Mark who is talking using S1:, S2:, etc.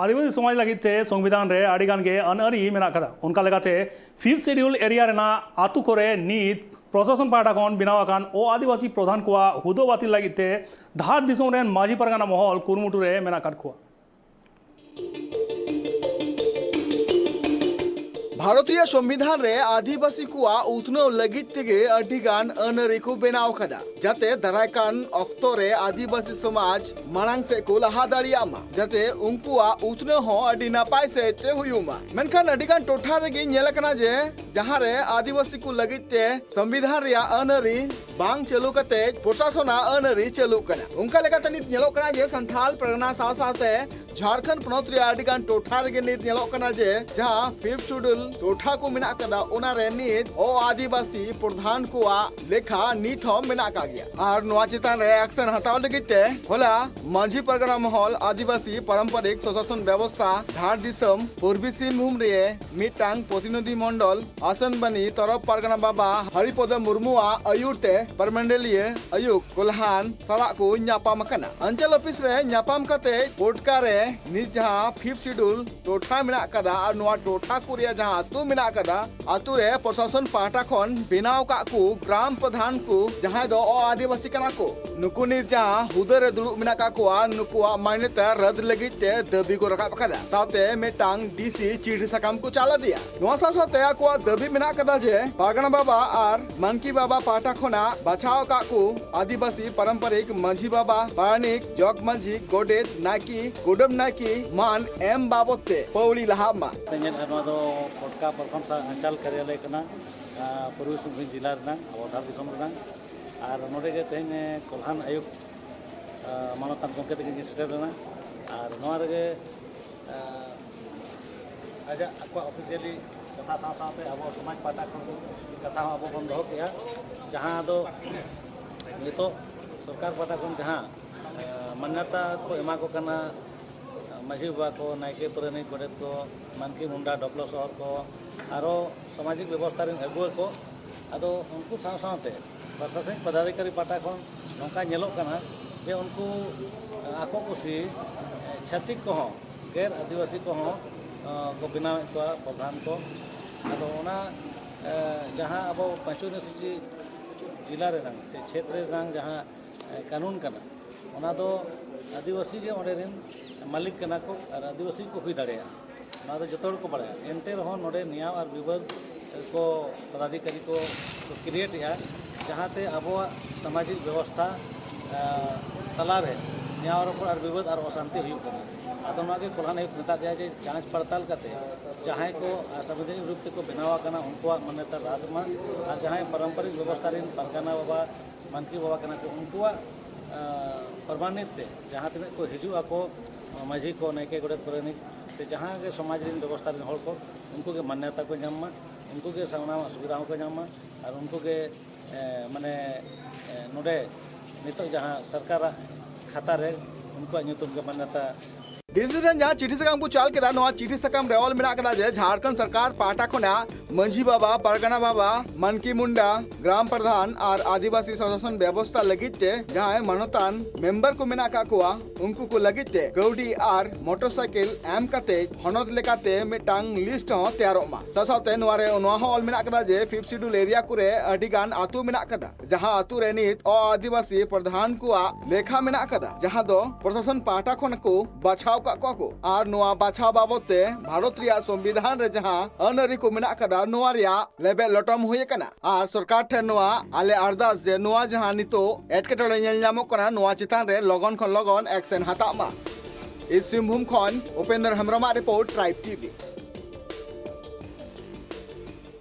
S1: आदिवासी समाज लगिते संविधान रे आडिगान गे अनअरी मेना कदा उनका लगाते 5th शेड्यूल एरिया रेना आतु कोरे नीत प्रशासन पाटा खन बिनाव आकान ओ आदिवासी प्रधान कोआ हुदो बातिल लगिते धार दिसों रेन माजी परगाना महल कुरुमुटु रे मेना काट खुआ
S2: भारतीय संविधान रे आदिवासी कुआ उतनो लगित तेगे अडिगान अनअरी को बेनाव खदा जाते दरायकान ऑक्टो रे आदिवासी समाज मांग से को लहा दाड़ियामा जाते उनकुआ उतनो हो अडी नापाय से ते हुयुमा मेनखान अडिगान टोठा रेगे नेलकना जे जहां रे आदिवासी को लगित ते संविधान रे अनअरी बांग चलू कते प्रशासना अनअरी चलू कना उनका लेकाते नित नेलो कना जे संथाल परगना साव सावते झारखंड पनत रे आडिगान टोठा रेगे नित नेलो कना जे जहां 5th शेड्यूल टोठा को मेना कदा ओना रे नित ओ आदिवासी प्रधान कोआ लेखा नित हो मेना का गया और नोआ चितान रे एक्शन हताव लगिते होला मांझी परगना महल आदिवासी पारंपरिक प्रशासन व्यवस्था धार दिसम पूर्वी सिंहभूम रे मिटांग प्रतिनिधि मंडल आसन बनी तरफ परगना बाबा हरिपद मुर्मुआ अयुरते परमंडलीय आयुक्त कोल्हान सला को न्यापाम कना अंचल ऑफिस रे न्यापाम कते कोटका रे नित जहां 5th शेड्यूल टोठा मेना कदा और नोआ टोठा कुरिया जहां आतु मेना कदा आतु रे प्रशासन पाटा खन बेनाव का को ग्राम प्रधान को जहां दो आदिवासी कना को नुकु नित जहां हुदे रे दुड़ुब मेना का को नुकुआ मान्यता रद्द लगित ते दबी को रकाब कदा साथे मेटांग डीसी चिठी सकाम को चाला दिया नोआ साथे को दबी मेना कदा जे पागना बाबा और मानकी बाबा पाटा खना बचाव का को आदिवासी पारंपरिक मांझी बाबा पारनिक जग मांझी गोडेत नाकी गोडम नाकी मान एम बाबते पौली लहामा
S3: कोटका प्रथम अंचल कार्यालय पूर्वी सिंहभूम जिला धार दिसम और नोडे तेज कोल्हान आयुक्त मानतान गंके तक सेटरना और नोआ रेगे आज ऑफिशियली कथा साथे अब समाज पाटा खन कथा अब बन दो के जहाँ दो नितो सरकार पाटा खन जहाँ मान्यता को एमा को कना माझी बाबा को नायके परनिक गोडेत को मानकी मुंडा डबलो शहर को आरो सामाजिक व्यवस्था रेन अगुआ को आदो उनको साथे प्रशासनिक पदाधिकारी पाटा खन नौका नेलोग कना जे उनको आको कुसी छातिक को गैर आदिवासी को बनाव को प्रधान को आदो ओना जहाँ अब पांचों सूची जिला रे क्षेत्र रे जहाँ कानून कना ओना दो आदिवासी जे ओडे रेन मालिक कना को और आदिवासी को हुई दाड़े ना तो जो को बड़ा एनते रहो नोडे न्याय और विवाद को पदाधिकारी को क्रिएट है जहाँ ते अब सामाजिक व्यवस्था तला रे न्याय और विवाद और अशांति हुई आदो के कोल्हान मेता दिया जे जांच पड़ताल करते जहाँ को संवैधानिक रूप से को बनावा कना उनको मान्यता राजमा और जहाँ पारंपरिक व्यवस्था रेन परगना बाबा मानकी बाबा कना को उनको प्रमाणित जहाँ तीन को हिजुआ को माझी को नायके गोडेत परनिक से जहाँ के समाज रे व्यवस्था रे को उनको के मान्यता को नामा उनको के सामना सुविधा को नामा और उनको के माने नोडे नितो जहाँ सरकार खाता रे उनको नुतुम के मान्यता
S2: डिसीजन जहाँ चिठी सकाम को चाल केदा नोआ चिठी सकाम रेवल मेना कदा जे झारखंड सरकार पाटा खना मंझी बाबा परगना बाबा मानकी मुंडा ग्राम प्रधान और आदिवासी शासन व्यवस्था लगिते जहाँ मानतान मेंबर को मेना का कुआ उनको को लगिते गौडी और मोटरसाइकिल एम कते हनद लेकाते मिटांग लिस्ट हो तैयारोमा सासाते नोआ रे नोआ हॉल मेना कदा जे 5th शेड्यूल एरिया कुरे अडिगान आतु मेना कदा जहाँ आतु रे नित ओ आदिवासी प्रधान कुआ लेखा मेना कदा जहाँ दो प्रशासन पाटा खन को बचाव को और नोआ बाछाव बाबते भारत रिया संविधान रे जहां अनअरी को मेना कदा नोआ रिया लेबे लटम हुए कना और सरकार ठे नोआ आले अरदास जे नोआ जहां नितो एटकेटोड़े नेल नामो कना नोआ चितान रे लगन खन लगन एक्शन हतामा इस सिंहभूम खन Upendra Hembram report Tribe TV.